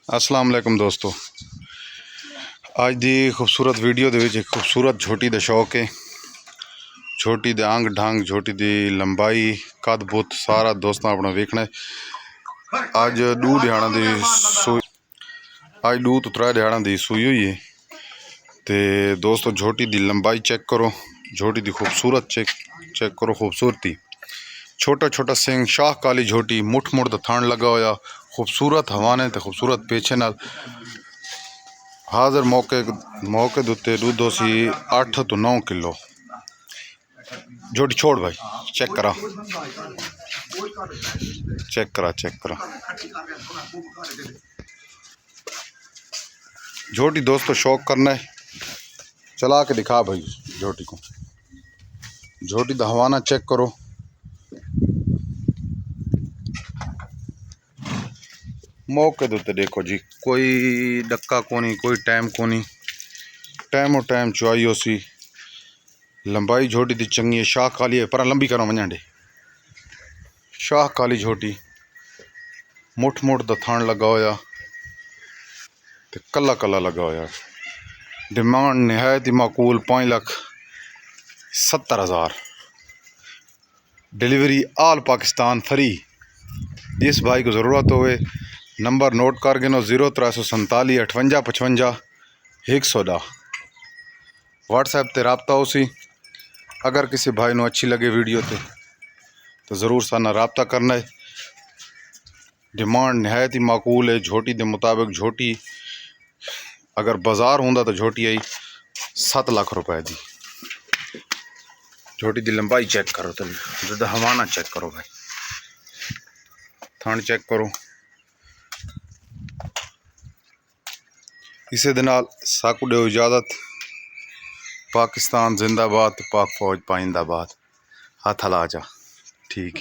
अस्सलाम वालेकुम दोस्तों, आज दी खूबसूरत वीडियो दे विच एक खूबसूरत झोटी दा शौक है। झोटी दे अंग ढंग, झोटी दी लंबाई, कद बुत सारा दोस्तों अपना वेखना है। आज दू दिहाड़ा दी सूई, आज दू तो त्रै दिहाड़ा दी सूई हुई है। तो दोस्तों झोटी दी लंबाई चेक करो, झोटी दी खूबसूरत चेक करो खूबसूरती। छोटा छोटा सिंह, शाह काली झोटी, मुठ मुठ दा थान लगा होया, खूबसूरत हवाने ते खूबसूरत पेछे नाल हाजिर मौके दुते दूध सी 8 तो 9 किलो। झोटी छोड़ भाई, चेक करा झोटी दोस्तों शौक करना है, चला के दिखा भाई झोटी को। झोटी दा हवाना चेक करो, मौके दुते देखो जी, कोई डक्का कोनी, कोई टाइम कोनी, टाइमो टाइम चुआई हो सी। लंबाई झोटी दी चंगी है, शाह काली है, पर लंबी करो वंजांडे। शाह काली झोटी, मुठ मुठ दा थान लगा होया ते कला कला लगा होया। डिमांड नहायत ही माकूल 5,70,000। डिलीवरी आल पाकिस्तान फ्री। जिस भाई को ज़रूरत होवे नंबर नोट कर गिनो 0347 58 55 110। व्हाट्सएप ते रबता हो सी। अगर किसी भाई को अच्छी लगे वीडियो तो ज़रूर साना रबता करना है। डिमांड नहायत ही माकूल है। झोटी के मुताबिक झोटी अगर बाजार होंदा तो झोटी आई 7 लाख रुपए की। झोटी की लंबाई चेक करो, तुम हवाना चेक करो भाई, थान चेक करो। इसे दे नाल साकू दो इजाजत। पाकिस्तान जिंदाबाद, पाक फौज पाइंदाबाद। हाथ हला जा, ठीक।